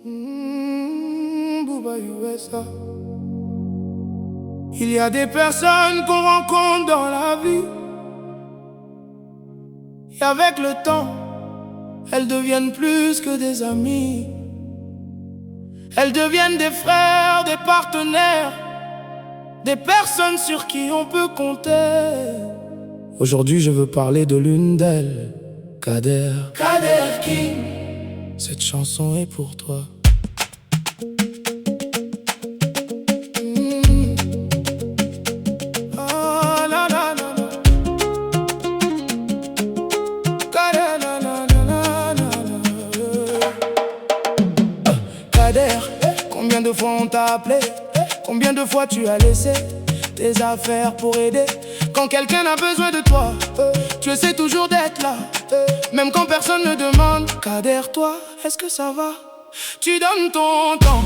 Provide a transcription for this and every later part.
Booba USA. Il y a des personnes qu'on rencontre dans la vie, et avec le temps, elles deviennent plus que des amis. Elles deviennent des frères, des partenaires, des personnes sur qui on peut compter. Aujourd'hui, je veux parler de l'une d'elles, Kader. Kader King. Cette chanson est pour toi. Kader, combien de fois on t'a appelé? Combien de fois tu as laissé tes affaires pour aider? Quand quelqu'un a besoin de toi, tu essaies toujours d'être là, même quand personne ne demande. Kader, toi, est-ce que ça va? Tu donnes ton temps,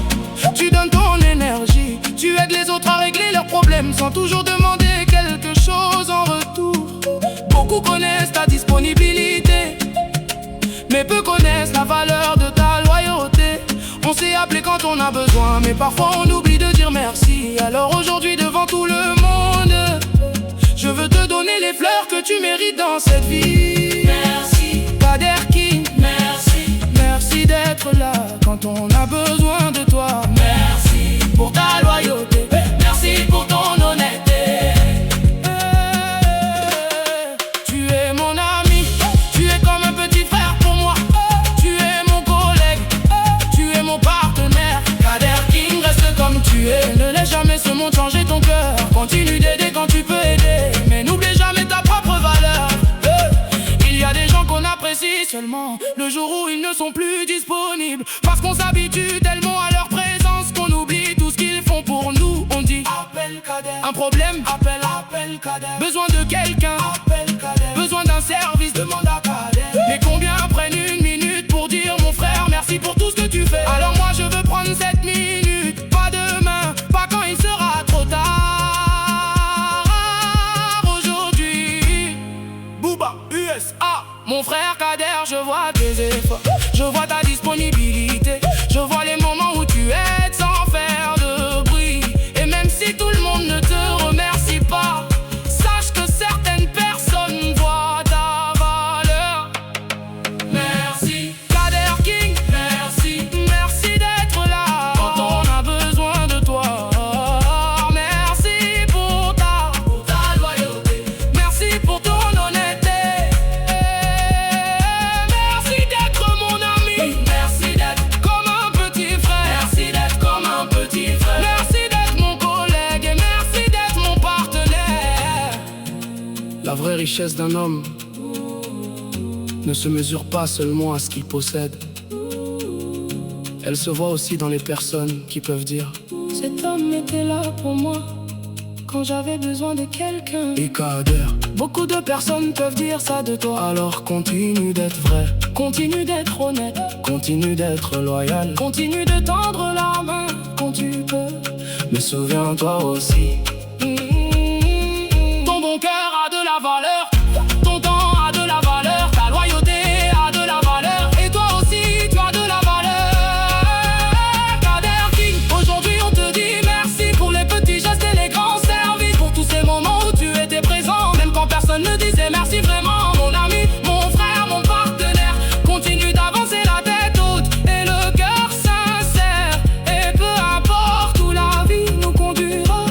tu donnes ton énergie, tu aides les autres à régler leurs problèmes sans toujours demander quelque chose en retour. Beaucoup connaissent ta disponibilité, mais peu connaissent la valeur de ta loyauté. On s'est appelé quand on a besoin, mais parfois on oublie de dire merci. Alors aujourd'hui devant tout le monde, je veux te donner les fleurs que tu mérites dans cette vie. Merci Kader King, merci. Merci d'être là quand on a besoin de toi. Merci pour ta loyauté, merci pour ton honnêteté. Tu es mon ami, tu es comme un petit frère pour moi. Tu es mon collègue, tu es mon partenaire. Kader King, reste comme tu es. Ne laisse jamais ce monde changer ton cœur. Continue d'aider quand tu peux aider, mais n'oublie jamais ta propre valeur. Il y a des gens qu'on apprécie seulement le jour où ils ne sont plus disponibles, parce qu'on s'habitue tellement à leur présence qu'on oublie tout ce qu'ils font pour nous. On dit appelle Kader. Un problème, appelle Kader. Besoin de quelqu'un, appelle Kader. Besoin d'un service, demande à Kader. Mais combien prennent une minute pour dire mon frère merci pour tout ce que tu fais? Alors moi je veux prendre cette minute, pas demain, pas quand il sera trop tard. Aujourd'hui, Booba USA. Mon frère Kader, je vois tes efforts, je vois ta disponibilité, je vois les moments où tu aides sans faire de bruit. Et même si tout le monde ne te remercie pas, sache que certaines personnes voient ta valeur. Merci Kader King, merci. Merci d'être là quand on a besoin de toi. Merci pour ta loyauté, merci pour ton honnêteté. Merci d'être mon ami, merci d'être comme un petit frère, merci d'être comme un petit frère. Merci d'être mon collègue et merci d'être mon partenaire. La vraie richesse d'un homme ne se mesure pas seulement à ce qu'il possède. Elle se voit aussi dans les personnes qui peuvent dire cet homme était là pour moi quand j'avais besoin de quelqu'un. Et Kader, beaucoup de personnes peuvent dire ça de toi. Alors continue d'être vrai, continue d'être honnête, continue d'être loyal, continue de tendre la main quand tu peux. Mais souviens-toi aussi, ton bon cœur a de la valeur, ton temps a de la valeur, ta loyauté a de la valeur, et toi aussi tu as de la valeur. Kader King, aujourd'hui on te dit merci pour les petits gestes et les grands services, pour tous ces moments où tu étais présent, même quand personne ne disait merci. Vraiment mon ami, mon frère, mon partenaire, continue d'avancer la tête haute et le cœur sincère. Et peu importe où la vie nous conduira,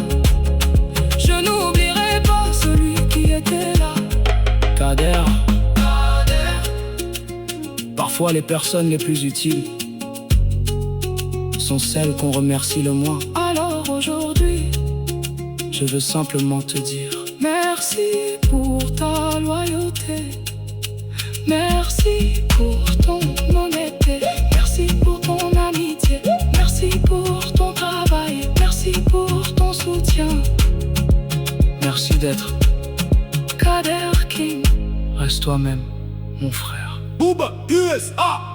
je n'oublierai pas celui qui était là. Kader. Parfois les personnes les plus utiles sont celles qu'on remercie le moins. Alors aujourd'hui, je veux simplement te dire merci pour ta loyauté, merci pour ton honnêteté, merci pour ton amitié, merci pour ton travail, merci pour ton soutien. Merci d'être Kader King. Reste toi-même, mon frère. Booba USA.